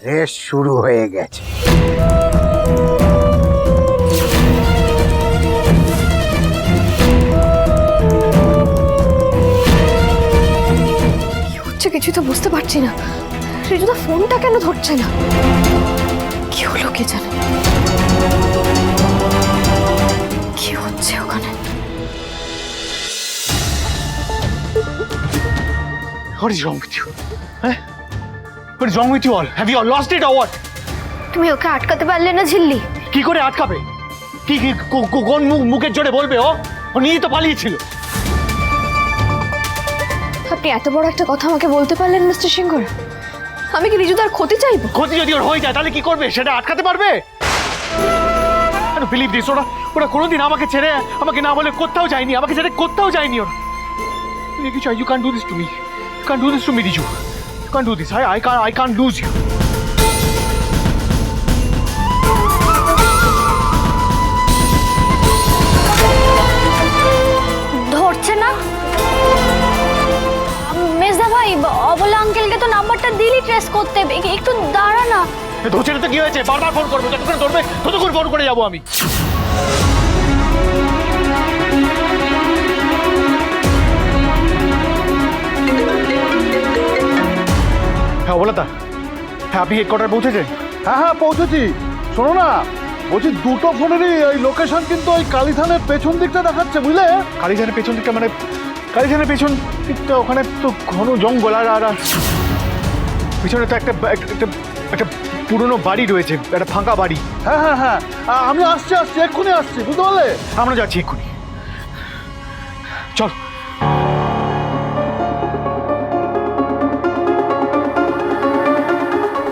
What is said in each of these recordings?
Race শুরু হয়ে গেছে। কি হচ্ছে কিছুই তো বুঝতে পারছি না। ঋজুদা ফোনটা কেন ধরছে না? কি হলো কে জানে? কি হচ্ছে ওখানে? What is wrong with you? Huh? What is wrong with you all? Have you all lost it or what? তুমি ওকে আটকাতে পারলে না ঝিল্লি? কি করে আটকাবে? কি কি কোন মুখের জোরে বলবে ও নিয়েই তো পালিয়েছিল। আপনি এত বড় একটা কথা আমাকে বলতে পারলেন মিস্টার সিংহর? আমি কি ঋজুদার ক্ষতি চাইবো? ক্ষতি যদি ওর হয়ে যায় তাহলে কি করবে? সেটা আটকাতে পারবে? বিলিভ দিস, ওরা কোনোদিন আমাকে ছেড়ে আমাকে না বলে কোথাও যায়নি, আমাকে ছেড়ে কোথাও যায়নি ওরা। You can't do this to me. You can't do this to me, Riju. You can't do this. I can't lose you. ধরছে না? মেজদা ভাই, অবলা আঙ্কেলকে তো নাম্বারটা দিলি ট্রেস করতে, একটু দাঁড়া না। ধরছে না তো কি হয়েছে? বারবার ফোন করবো, যতক্ষণ ধরবে ততক্ষণ ফোন করে যাবো আমি। হ্যাঁ বলতা, হ্যাঁ আপনি হেডকোয়ার্টার পৌঁছেছেন? হ্যাঁ পৌঁছেছি। শোনো না, বলছি দুটো ফোনেরই ওই লোকেশন কিন্তু ওই কালীথানের পেছন দিকটা দেখাচ্ছে, বুঝলে? কালীধানের পেছন দিকটা মানে কালীধানের পেছন দিকটা ওখানে তো ঘন জঙ্গল আর পিছনে তো একটা পুরনো বাড়ি রয়েছে, একটা ফাঁকা বাড়ি। হ্যাঁ আমি আসছি এক্ষুনি আসছি, বুঝতে পারলে? আমরা যাচ্ছি এক্ষুনি, চল।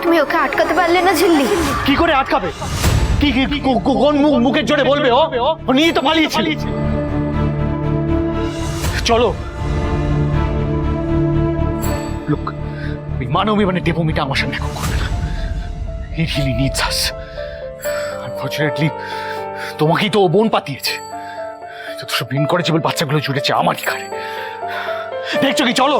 তুমি ওকে আটকাতে পারলে না ঝিল্লি? কি করে আটকাবে? কি কোন মুখের জোরে বলবে ও নিয়েই তো পালিয়েছিল। চলো। লুক, ওই মানবী মানে দেবমিটা আমার সামনে এখন করবে না। He really needs us. Unfortunately, তোমাকেই তো ও বোন পাতিয়েছে। যত সব ভিন করেছে বলে বাচ্চাগুলো জুড়েছে আমারই ঘাড়ে। দেখছো কি? চলো।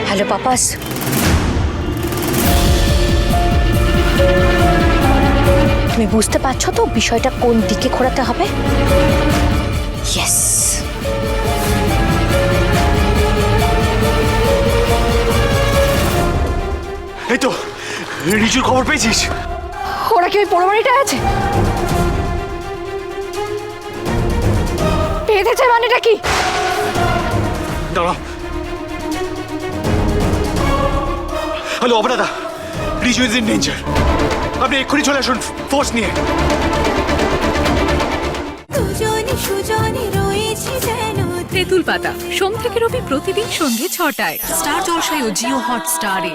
হ্যালো পাপাস, তুমি বুঝতে পারছো তো বিষয়টা কোন দিকে ঘোরাতে হবে? ইয়েস। এই তো রিজুর খবর পেয়েছিস? ওরা কি ওই পোড়ো বাড়িটায় আছে? পেয়েছে মানেটা কি? দাঁড়াও। হ্যালো অপরাধা, রিজু ইজ ইন ডেঞ্জার। আপনি এক্ষুনি চলে আসুন ফোর্স নিয়ে। তেঁতুল পাতা সোম থেকে রবি প্রতিদিন সন্ধ্যে ৬টায় স্টার জলসায় ও জিও হটস্টারে।